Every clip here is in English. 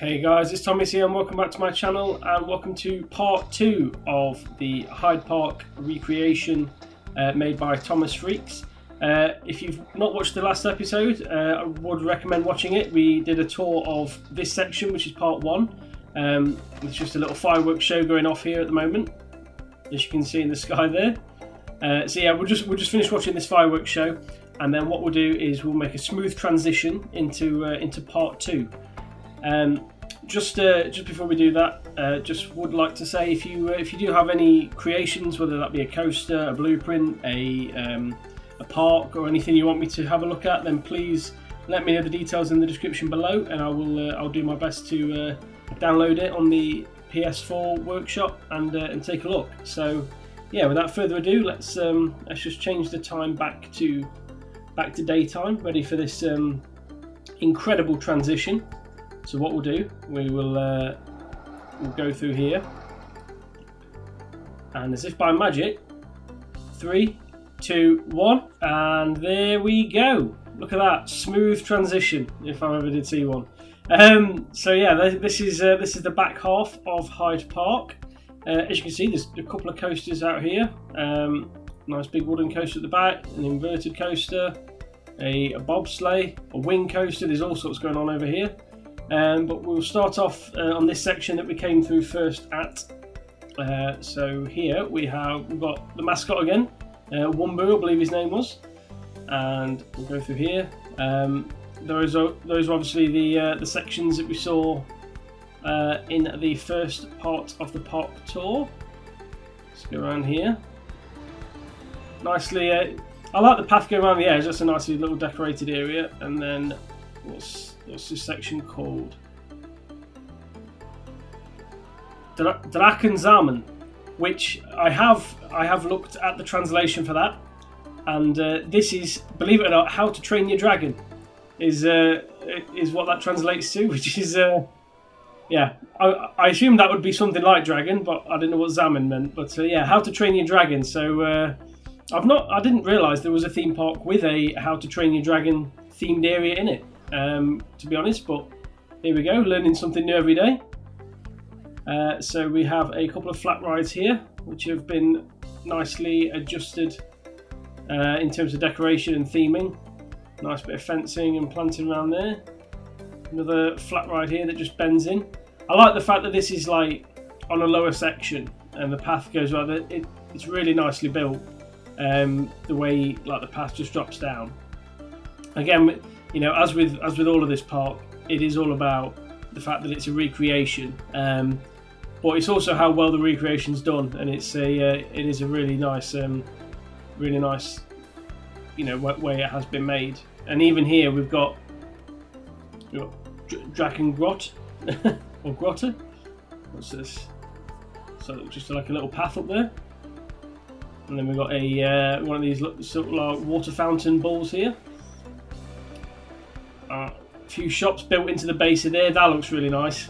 Hey guys, it's Thomas here and welcome back to my channel and welcome to part 2 of the Heide Park recreation made by thomasfreakz. If you've not watched the last episode, I would recommend watching it. We did a tour of this section, which is part 1. It's just a little fireworks show going off here at the moment, as you can see in the sky there. So yeah, we'll just finish watching this fireworks show, and then what we'll do is we'll make a smooth transition into part 2. Just before we do that, just would like to say if you do have any creations, whether that be a coaster, a blueprint, a park, or anything you want me to have a look at, then please let me know the details in the description below, and I'll do my best to download it on the PS4 Workshop and take a look. So yeah, without further ado, let's just change the time back to daytime, ready for this incredible transition. So what we'll do, we'll go through here, and as if by magic, 3, 2, 1, and there we go. Look at that smooth transition, if I ever did see one. So yeah, this is the back half of Heide Park. As you can see, there's a couple of coasters out here. Nice big wooden coaster at the back, an inverted coaster, a bobsleigh, a wing coaster. There's all sorts going on over here. But we'll start off on this section that we came through first at. So here we've got the mascot again, Wumbu, I believe his name was, and we'll go through here. Those are obviously the sections that we saw in the first part of the park tour. Let's go around here. Nicely, I like the path going around the edge. That's a nice little decorated area. And then what's this section called? Drakensamen, which I have looked at the translation for that, and this is, believe it or not, how to train your dragon is what that translates to, which is yeah, I assume that would be something like dragon, but I didn't know what Zaman meant. But yeah, how to train your dragon. So I didn't realise there was a theme park with a how to train your dragon themed area in it, to be honest, but here we go, learning something new every day. So we have a couple of flat rides here, which have been nicely adjusted in terms of decoration and theming. Nice bit of fencing and planting around there. Another flat ride here that just bends in. I like the fact that this is like on a lower section and the path goes right there. It's really nicely built, the way like the path just drops down. Again, you know, as with all of this park, it is all about the fact that it's a recreation, but it's also how well the recreation's done, and it is a really nice, you know, way it has been made. And even here we've got Draken Grot or Grotta. What's this? So just like a little path up there, and then we've got a one of these sort of like water fountain balls here. A few shops built into the base of there. That looks really nice.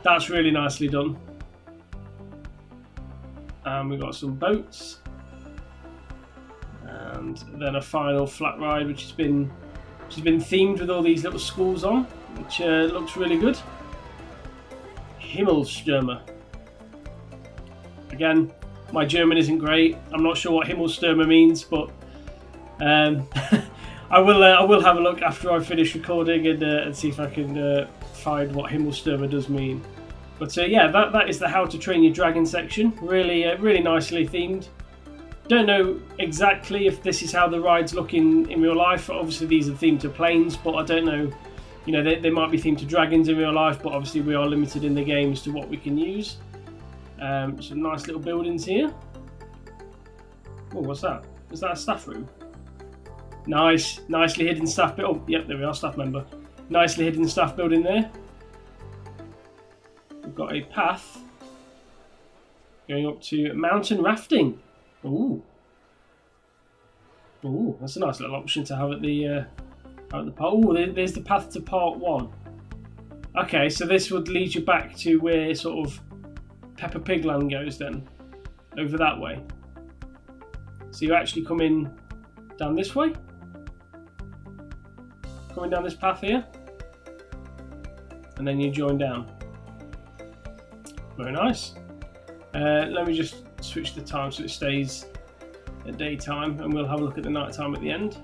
That's really nicely done. And we've got some boats, and then a final flat ride, which has been themed with all these little schools on, which looks really good. Himmelstürmer. Again, my German isn't great. I'm not sure what Himmelstürmer means, but I will have a look after I finish recording and see if I can find what Himmelstürmer does mean. But yeah, that is the How to Train Your Dragon section. Really nicely themed. Don't know exactly if this is how the rides look in real life. Obviously these are themed to planes, but I don't know. You know, they might be themed to dragons in real life, but obviously we are limited in the game as to what we can use. Some nice little buildings here. Oh, what's that? Is that a staff room? Nice, nicely hidden staff building. Oh, yep, there we are, staff member. Nicely hidden staff building there. We've got a path going up to mountain rafting. Ooh, that's a nice little option to have at the park. Oh, there's the path to part 1. Okay, so this would lead you back to where sort of Peppa Pig Land goes then, over that way. So you actually come in down this way. Coming down this path here. and then you join down. Very nice. Let me just switch the time so it stays at daytime, and we'll have a look at the night time at the end.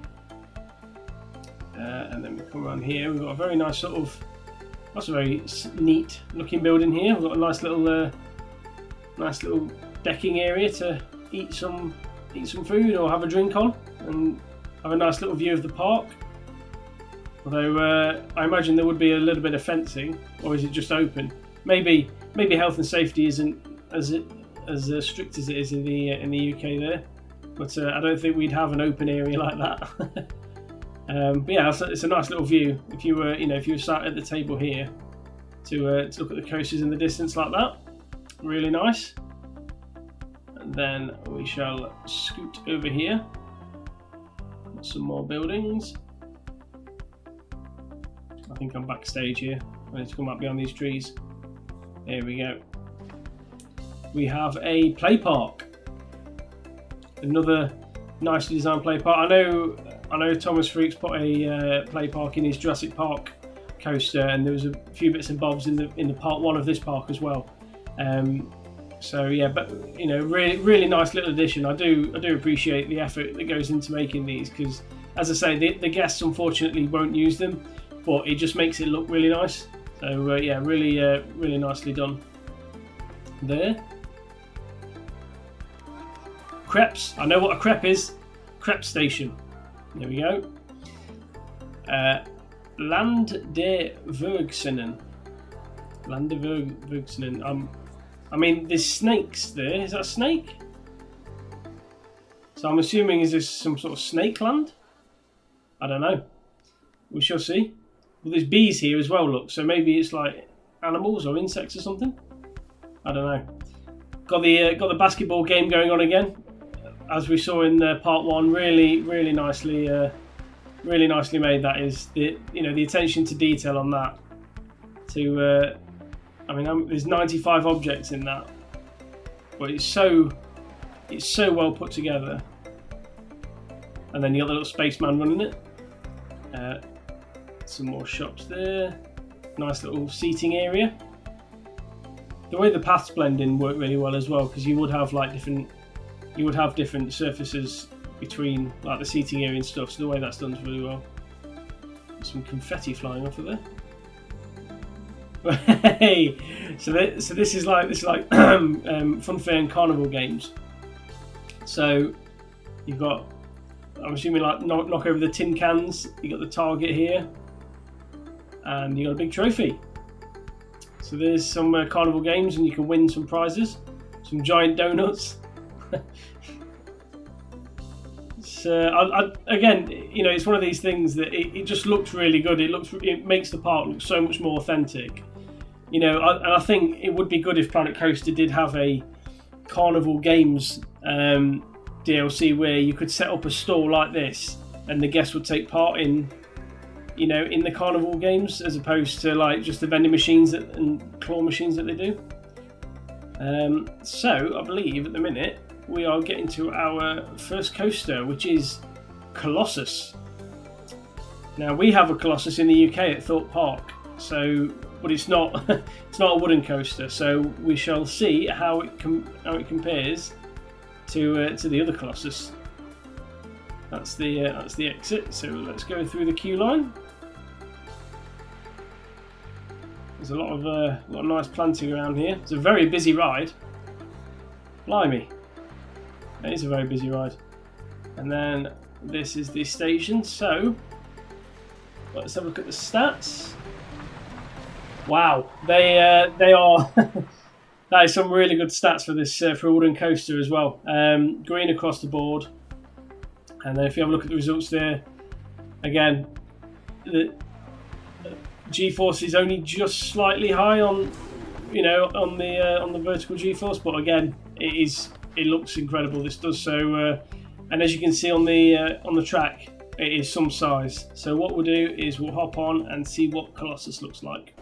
And then we come around here. We've got a very nice sort of, that's a very neat looking building here. We've got a nice little decking area to eat some food or have a drink on, and have a nice little view of the park. Although I imagine there would be a little bit of fencing, or is it just open? Maybe health and safety isn't as strict as it is in the UK there, but I don't think we'd have an open area like that. But yeah, it's a nice little view. If you were sat at the table here to look at the coasters in the distance like that, really nice. And then we shall scoot over here. Got some more buildings. I think I'm backstage here. I need to come up behind these trees. There we go. We have a play park. Another nicely designed play park. I know thomasfreakz put a play park in his Jurassic Park coaster, and there was a few bits and bobs in the part 1 of this park as well. So yeah, but really nice little addition. I do appreciate the effort that goes into making these, because as I say, the guests unfortunately won't use them, but it just makes it look really nice. So yeah, really nicely done there. Crepes. I know what a crepe is. Crepe station. There we go. Land der Vergsenen. Land der Vergsenen. I mean, there's snakes there. Is that a snake? So I'm assuming, is this some sort of snake land? I don't know. We shall see. Well, there's bees here as well, look. So maybe it's like animals or insects or something. I don't know. Got the basketball game going on again, as we saw in part 1. Really nicely made. That is the attention to detail on that. There's 95 objects in that, but it's so well put together. And then you got the little spaceman running it. Some more shops there. Nice little seating area. The way the paths blend in work really well as well, because you would have different surfaces between like the seating area and stuff. So the way that's done is really well. Some confetti flying off of there. Hey, so this is like funfair and carnival games. So you've got, I'm assuming, like knock over the tin cans. You got the target here, and you got a big trophy. So there's some carnival games, and you can win some prizes, some giant donuts. So again, it's one of these things that it just looks really good. It makes the park look so much more authentic. And I think it would be good if Planet Coaster did have a Carnival Games DLC where you could set up a stall like this, and the guests would take part in the Carnival Games, as opposed to like just the vending machines and claw machines that they do. So I believe at the minute we are getting to our first coaster, which is Colossus. Now we have a Colossus in the UK at Thorpe Park, but it's not a wooden coaster. So we shall see how it compares to the other Colossus. That's the exit. So let's go through the queue line. There's a lot of nice planting around here. It's a very busy ride. Blimey. It is a very busy ride. And then this is the station. So let's have a look at the stats. Wow, they are. That is some really good stats for this for a wooden coaster as well. Green across the board. And then if you have a look at the results there, again, the G-force is only just slightly high on the vertical G-force, but again, it looks incredible. This does so, and as you can see on the track, it is some size. So what we'll do is we'll hop on and see what Colossus looks like.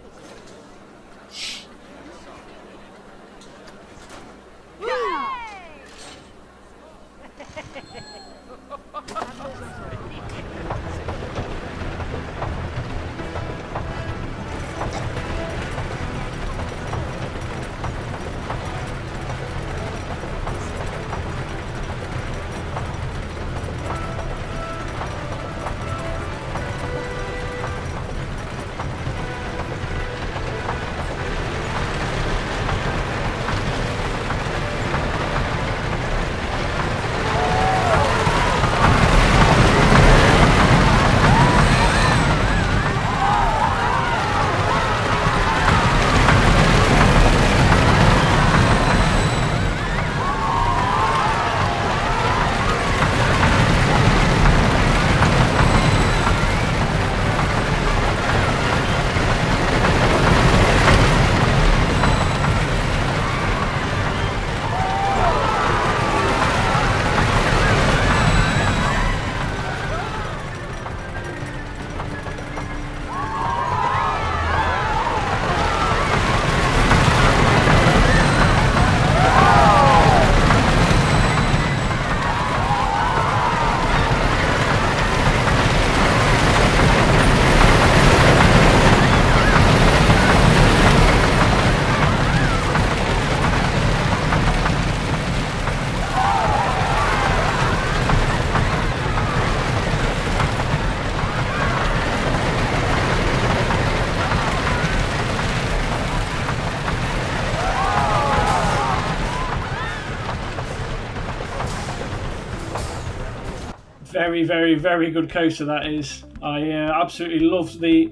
Very, very, very good coaster that is. I absolutely loved the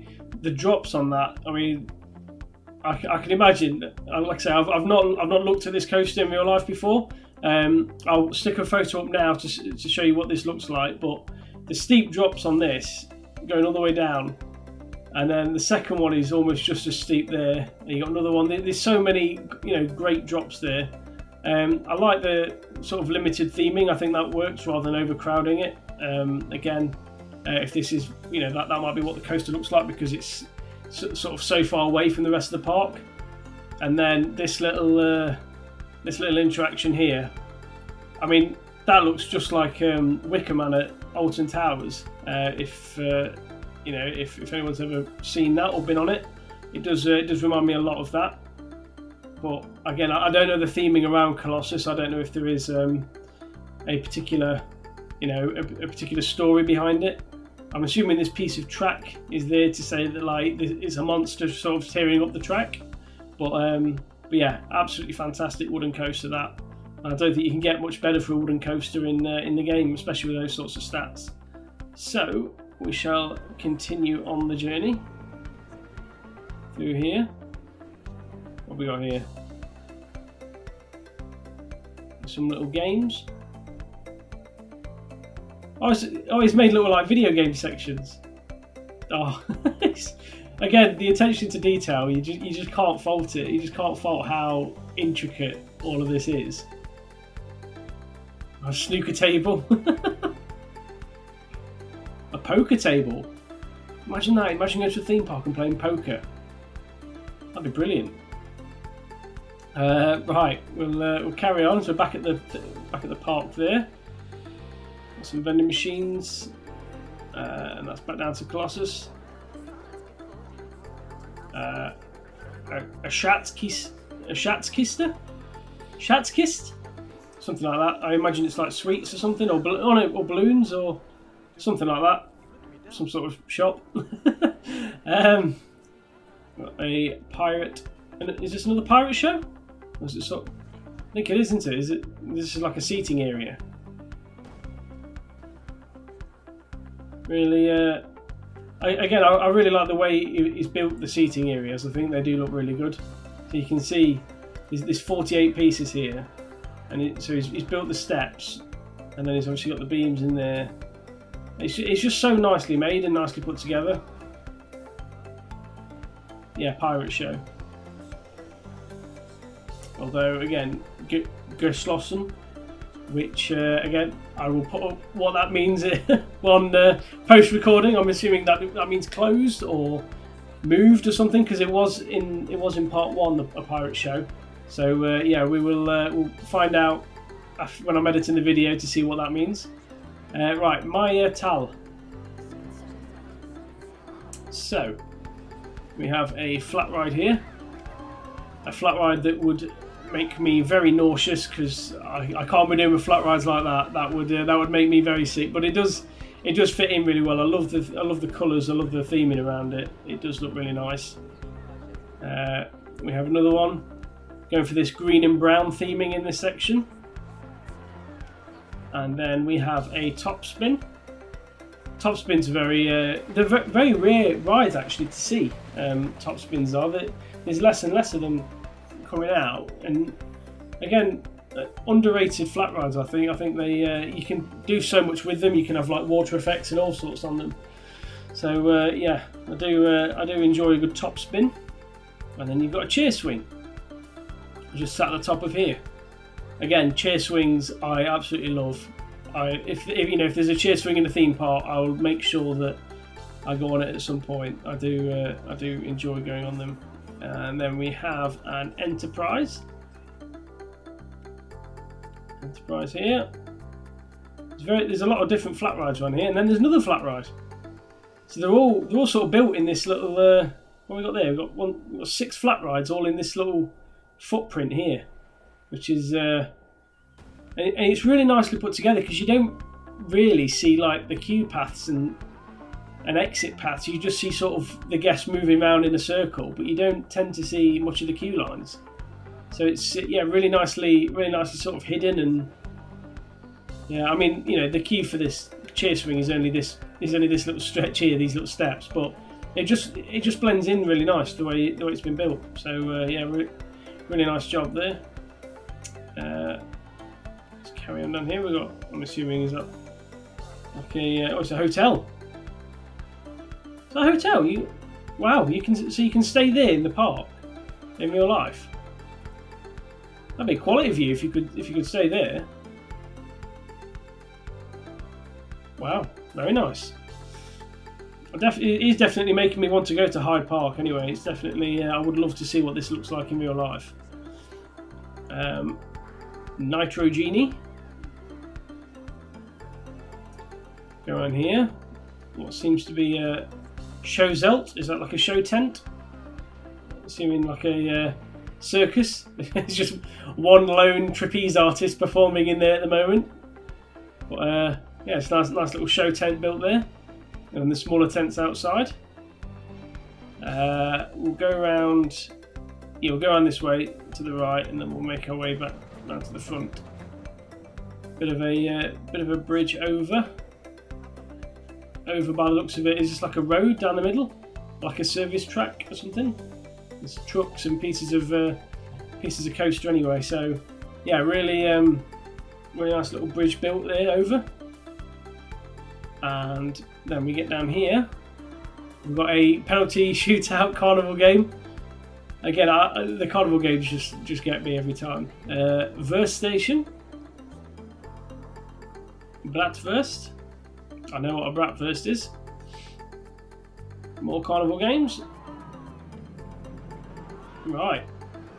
drops on that. I mean, I can imagine. Like I say, I've not looked at this coaster in real life before. I'll stick a photo up now to show you what this looks like. But the steep drops on this, going all the way down, and then the second one is almost just as steep there. And you got another one. There's so many, great drops there. I like the sort of limited theming. I think that works rather than overcrowding it. Again, if this is, that might be what the coaster looks like because it's sort of so far away from the rest of the park. And then this little interaction here. I mean, that looks just like Wicker Man at Alton Towers. If anyone's ever seen that or been on it, it does remind me a lot of that. But again, I don't know the theming around Colossus. I don't know if there is a particular, a particular story behind it. I'm assuming this piece of track is there to say that it's a monster sort of tearing up the track. But yeah, absolutely fantastic wooden coaster that. I don't think you can get much better for a wooden coaster in the game, especially with those sorts of stats. So we shall continue on the journey through here. What have we got here? Some little games. Oh, it's made little video game sections. Oh, again, the attention to detail, you just can't fault it. You just can't fault how intricate all of this is. A snooker table. A poker table. Imagine that. Imagine going to a theme park and playing poker. That'd be brilliant. Right, we'll carry on. So back at the park there. Got some vending machines, and that's back down to Colossus. A Schatzkiste, something like that. I imagine it's like sweets or something, or balloons or something like that. Some sort of shop. Got a pirate. Is this another pirate show? Or is it I think it is, isn't it? This is like a seating area. Really, I really like the way he's built the seating areas. I think they do look really good. So you can see there's 48 pieces here, and so he's built the steps, and then he's obviously got the beams in there. It's just so nicely made and nicely put together. Yeah, pirate show. Although again, Geschlossen, which again I will put up what that means on post recording. I'm assuming that means closed or moved or something, because it was in part one a pirate show. So yeah, we'll find out when I'm editing the video to see what that means. Right, my Tal. So we have a flat ride here. A flat ride that would make me very nauseous, because I can't be doing with flat rides like that. That would make me very sick. But it does fit in really well. I love the colours. I love the theming around it. It does look really nice. We have another one going for this green and brown theming in this section. And then we have a top spin. Top spins are very rare rides actually to see. Top spins are. There's less and less of them coming out, and again, underrated flat rides. I think they you can do so much with them. You can have like water effects and all sorts on them. So yeah, I do enjoy a good top spin. And then you've got a chair swing, just sat at the top of here. Again, chair swings I absolutely love. If there's a chair swing in the theme park, I will make sure that I go on it at some point. I do enjoy going on them. And then we have an Enterprise. Enterprise here. There's a lot of different flat rides around here, and then there's another flat ride. So they're all sort of built in this little. What have we got there? We've got 6 flat rides all in this little footprint here, which is and it's really nicely put together, because you don't really see like the queue paths and exit paths. You just see sort of the guests moving around in a circle, but you don't tend to see much of the queue lines. So it's really nicely sort of hidden. And yeah, I mean, the queue for this cheer swing is only this little stretch here, these little steps, but it just blends in really nice the way it's been built. So yeah, really nice job there. Let's carry on down here. We've got, I'm assuming, is that okay? Oh, it's a hotel. It's a hotel. Wow, you can stay there in the park in real life. That'd be a quality view if you could stay there. Wow, very nice. It is definitely making me want to go to Heide Park. Anyway, it's definitely. I would love to see what this looks like in real life. Nitro Genie. Go around here. What seems to be a show zelt. Is that like a show tent? Assuming like a circus. It's just one lone trapeze artist performing in there at the moment. But yeah, it's a nice little show tent built there. And the smaller tents outside. We'll go around. Yeah, we'll go around this way to the right, and then we'll make our way back down to the front. Bit of a bridge over. Over by the looks of it is just like a road down the middle, like a service track or something. There's trucks and pieces of coaster anyway. So yeah, really nice little bridge built there over. And then we get down here. We've got a penalty shootout carnival game. Again, the carnival games just get me every time. Verse station. Bratwurst. I know what a bratwurst is. More carnival games. Right.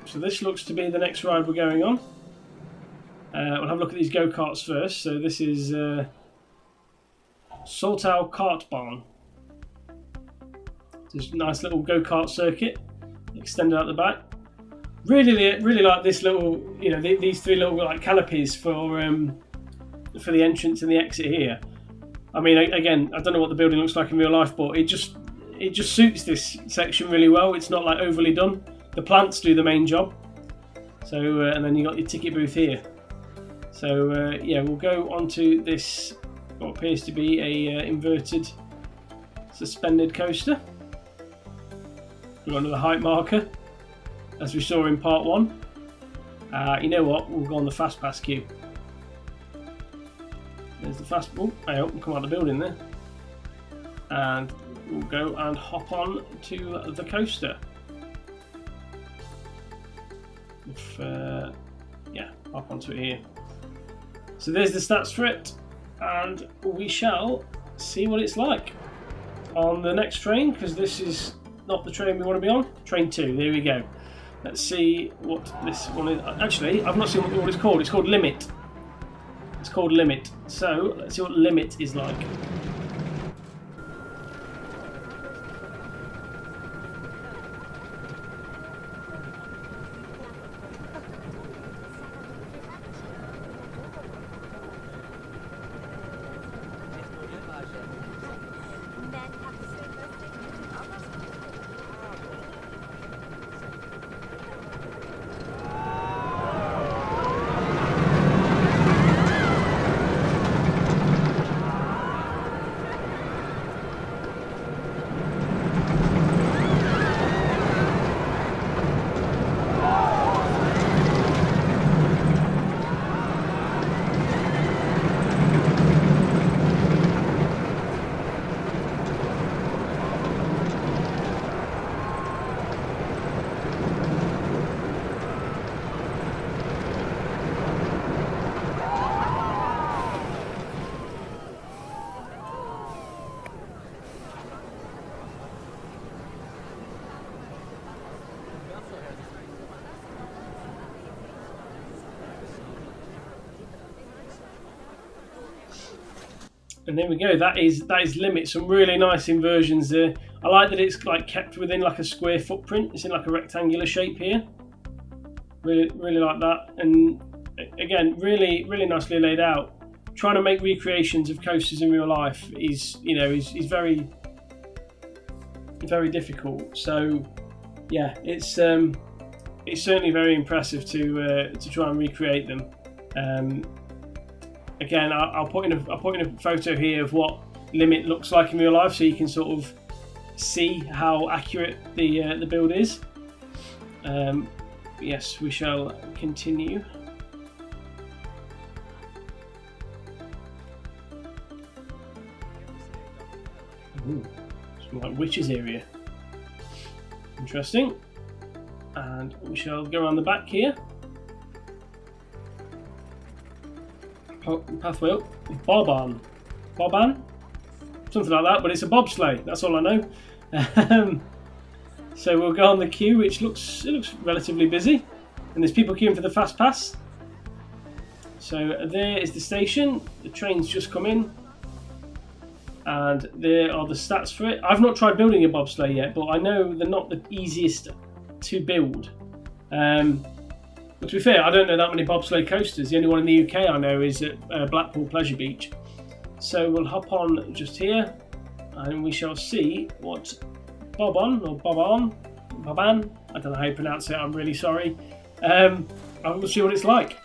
So this looks to be the next ride we're going on. We'll have a look at these go-karts first. So this is Saltau Kart Barn. Just a nice little go-kart circuit extended out the back. Really like this little, these three little like canopies for the entrance and the exit here. I mean, again, I don't know what the building looks like in real life, but it just suits this section really well. It's not like overly done. The plants do the main job. So and then you got your ticket booth here. So yeah, we'll go onto this what appears to be a inverted suspended coaster. We've got another height marker, as we saw in part 1. You know what? We'll go on the fast pass queue. There's the fast. Oh, I hope we'll come out of the building there, and we'll go and hop on to the coaster. Yeah, hop onto it here. So there's the stats for it, and we shall see what it's like on the next train, because this is not the train we want to be on. Train 2. There we go. Let's see what this one is. Actually, I've not seen what it's called. It's called Limit. It's called Limit. So let's see what Limit is like. And there we go. That is Limit. Some really nice inversions there. I like that it's like kept within like a square footprint. It's in like a rectangular shape here. Really like that. And again, really nicely laid out. Trying to make recreations of coasters in real life is very difficult. So yeah, it's certainly very impressive to try and recreate them. again, I'll put in a photo here of what limit looks like in real life, so you can sort of see how accurate the build is. Yes, we shall continue. Ooh, it's like witch's area. Interesting. And we shall go around the back here. Pathway up. Boban? Something like that, but it's a bobsleigh. That's all I know. So we'll go on the queue, which looks relatively busy, and there's people queuing for the fast pass. So there is the station. The train's just come in, and there are the stats for it. I've not tried building a bobsleigh yet, but I know they're not the easiest to build. But to be fair, I don't know that many bobsleigh coasters. The only one in the UK I know is at Blackpool Pleasure Beach. So we'll hop on just here, and we shall see what Boban, I don't know how you pronounce it, I'm really sorry. We'll see what it's like.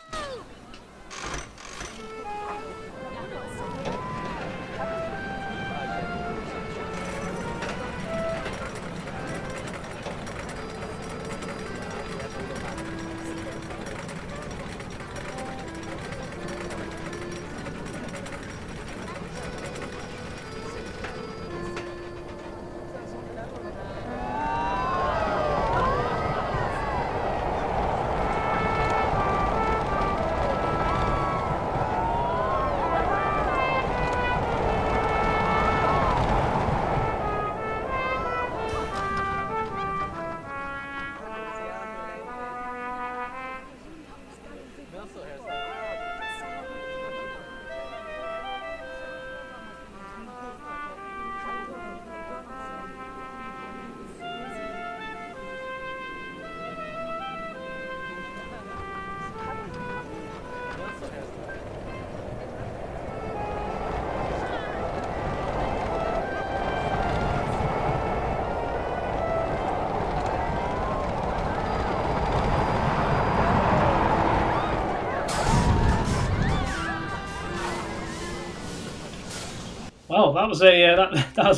Well, that was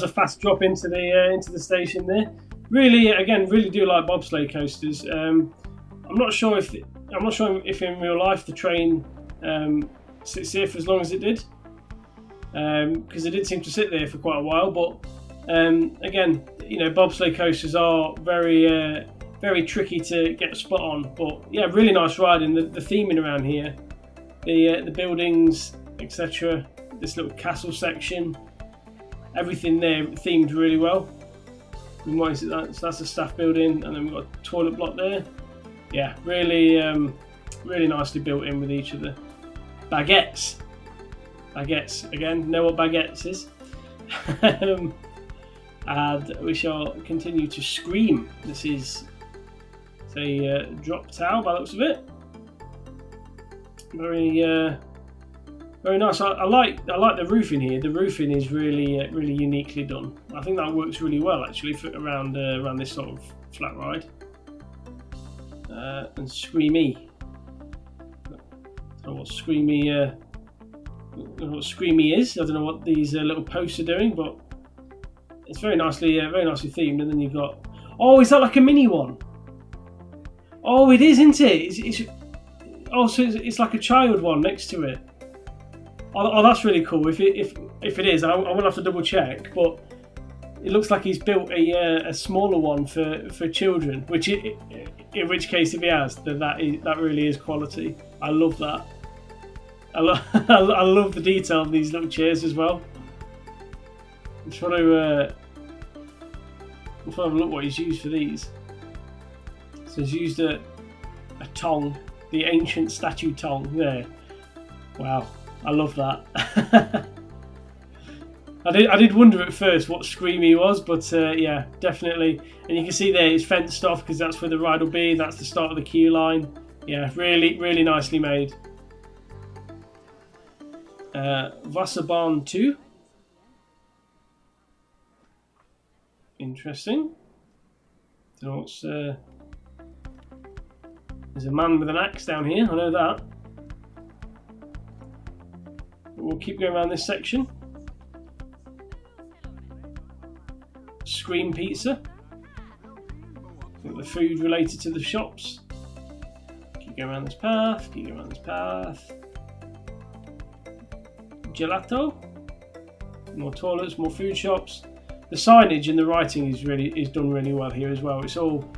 a fast drop into the station there. Really, again, really do like bobsleigh coasters. I'm not sure if in real life the train sits here for as long as it did, because it did seem to sit there for quite a while. But again, you know, bobsleigh coasters are very very tricky to get a spot on. But yeah, really nice riding. The theming around here, the buildings, etc. This little castle section, everything there themed really well. And what is it? So that's a staff building, and then we've got a toilet block there. Yeah, really, really nicely built in with each of the baguettes. Baguettes again. Know what baguettes is? And we shall continue to Scream. This is a drop tower by the looks of it. Very nice. I like the roofing here. The roofing is really really uniquely done. I think that works really well actually for around this sort of flat ride. And Screamy. I don't know what Screamy is. I don't know what these little posts are doing, but it's very nicely themed. And then you've got, oh, is that like a mini one? Oh, it is, isn't it? So it's like a child one next to it. Oh, that's really cool. If it is, I will have to double check. But it looks like he's built a smaller one for children. In which case, if he has, then that really is quality. I love that. I love the detail of these little chairs as well. I'm trying to have a look what he's used for these. So he's used a tong, the ancient statue tong there. Wow. I love that. I did wonder at first what Screamy was, but yeah, definitely. And you can see there it's fenced off because that's where the ride will be. That's the start of the queue line. Yeah, really, really nicely made. Wasserbahn 2. Interesting. Don't know what's, there's a man with an axe down here. I know that. we'll keep going around this section. Scream Pizza. The food related to the shops. Keep going around this path. Keep going around this path. Gelato. More toilets, more food shops. The signage and the writing is done really well here as well. It's all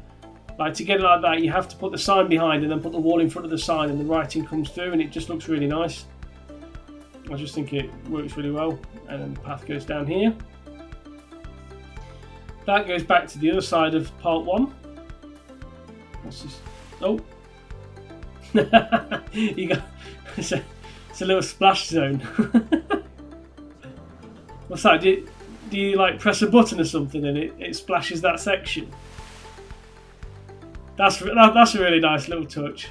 like, to get it like that, you have to put the sign behind and then put the wall in front of the sign, and the writing comes through, and it just looks really nice. I just think it works really well. And then the path goes down here. That goes back to the other side of part 1. What's this? Oh, you got it's a little splash zone. What's that? Do you like press a button or something and it splashes that section? That's a really nice little touch.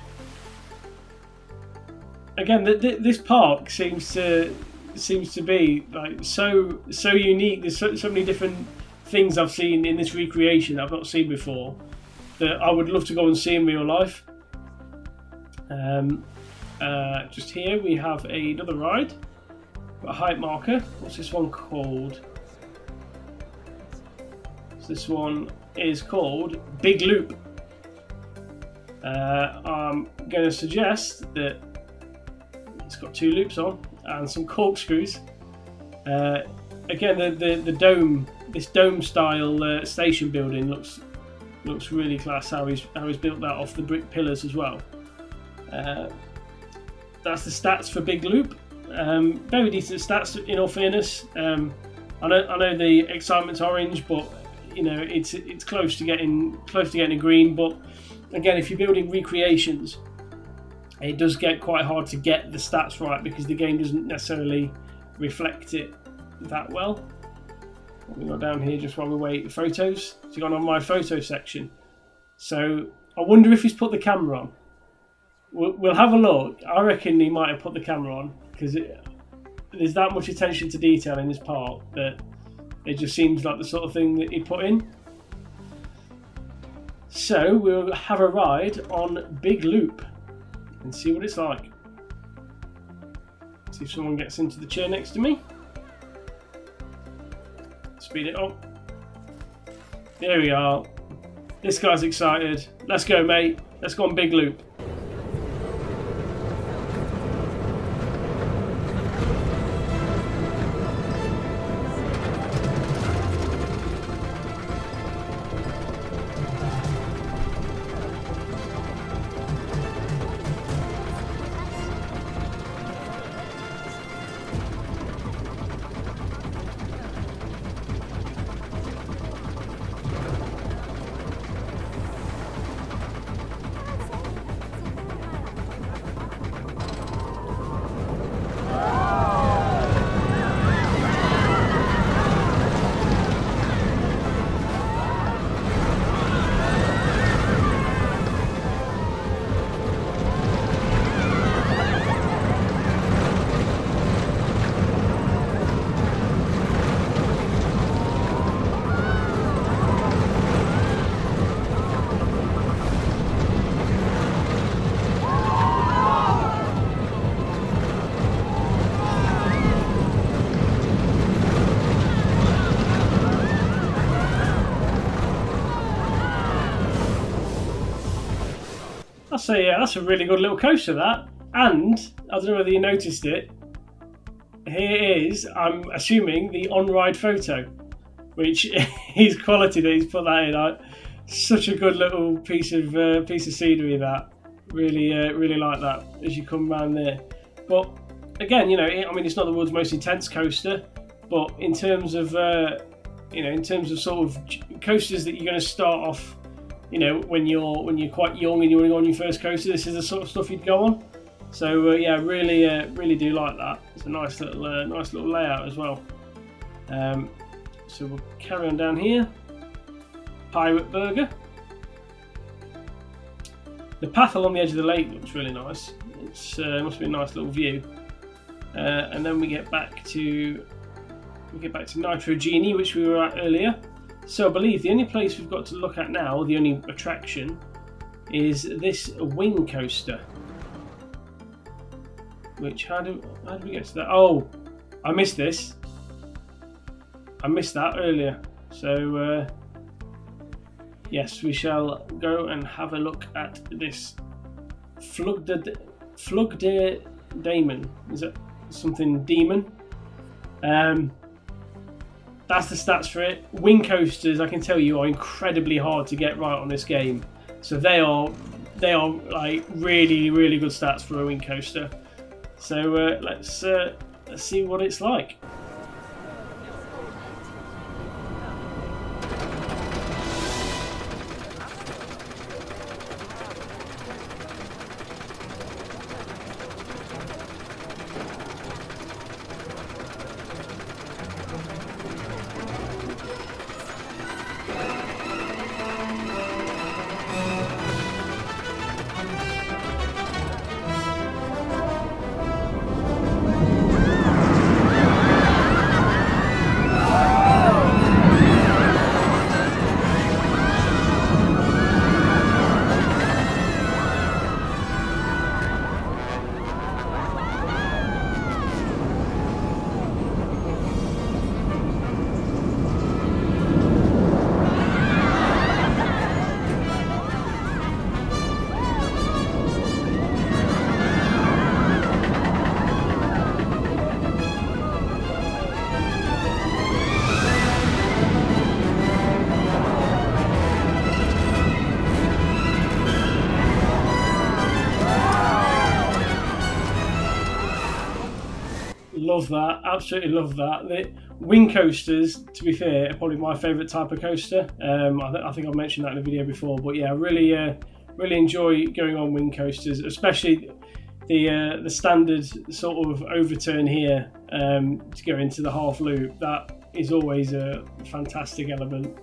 Again, this park seems to be like so unique. There's so many different things I've seen in this recreation that I've not seen before that I would love to go and see in real life. Just here we have another ride, a height marker. What's this one called? So this one is called Big Loop. I'm going to suggest that it's got 2 loops on and some corkscrews. Again, the dome, this dome style station building looks really class. How he's built that off the brick pillars as well. That's the stats for Big Loop. Very decent stats, in all fairness. I know the excitement's orange, but you know it's close to getting a green. But again, if you're building recreations, it does get quite hard to get the stats right because the game doesn't necessarily reflect it that well. What we got down here just while we wait? Photos. So you got on my photo section. So I wonder if he's put the camera on. We'll have a look. I reckon he might have put the camera on because there's that much attention to detail in this park that it just seems like the sort of thing that he put in. So we'll have a ride on Big Loop and see what it's like. See if someone gets into the chair next to me. Speed it up. There we are. This guy's excited. Let's go, mate. Let's go on Big Loop. That's a really good little coaster, that. And I don't know whether you noticed it. Here is, I'm assuming, the on-ride photo, which is quality that he's put that in. Such a good little piece of scenery, that. Really like that as you come around there. But again, it's not the world's most intense coaster, but in terms of sort of coasters that you're going to start off. When you're quite young and you want to go on your first coaster, this is the sort of stuff you'd go on. So really do like that. It's a nice little layout as well. So we'll carry on down here. Pirate Burger. The path along the edge of the lake looks really nice. It must be a nice little view. And then we get back to Nitro Genie, which we were at earlier. So I believe the only place we've got to look at now, the only attraction, is this wing coaster. Which, how do we get to that? Oh, I missed this. I missed that earlier. So, yes, we shall go and have a look at this Flugde Daemon. Is it something demon? That's the stats for it. Wing coasters, I can tell you, are incredibly hard to get right on this game. So they are like really, really good stats for a wing coaster. So let's see what it's like. Love that, absolutely love that. The wing coasters, to be fair, are probably my favourite type of coaster. I think I've mentioned that in a video before, but yeah, I really enjoy going on wing coasters, especially the standard sort of overturn here to go into the half loop. That is always a fantastic element.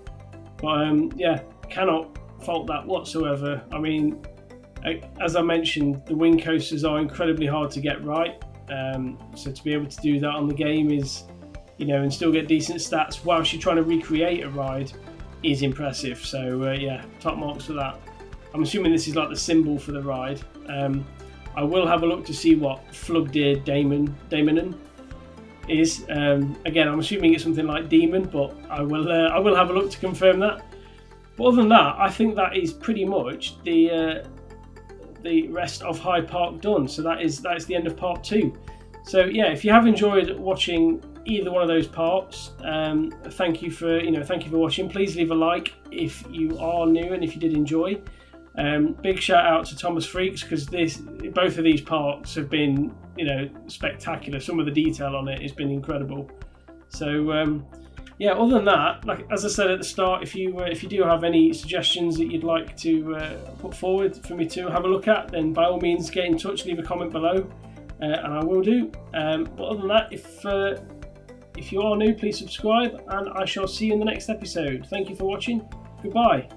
But yeah, cannot fault that whatsoever. I mean, as I mentioned, the wing coasters are incredibly hard to get right. So to be able to do that on the game is, and still get decent stats whilst you're trying to recreate a ride is impressive. So yeah, top marks for that. I'm assuming this is like the symbol for the ride. I will have a look to see what Flugde Daemonen is. Again, I'm assuming it's something like demon, but I will have a look to confirm that. But other than that, I think that is pretty much the rest of Heide Park done. So that's the end of part 2. So yeah, if you have enjoyed watching either one of those parts, thank you for watching. Please leave a like if you are new and if you did enjoy. Big shout out to thomasfreakz, because both of these parts have been spectacular. Some of the detail on it has been incredible. So yeah, other than that, like as I said at the start, if you do have any suggestions that you'd like to put forward for me to have a look at, then by all means get in touch, leave a comment below, and I will do. But other than that, if you are new, please subscribe, and I shall see you in the next episode. Thank you for watching. Goodbye.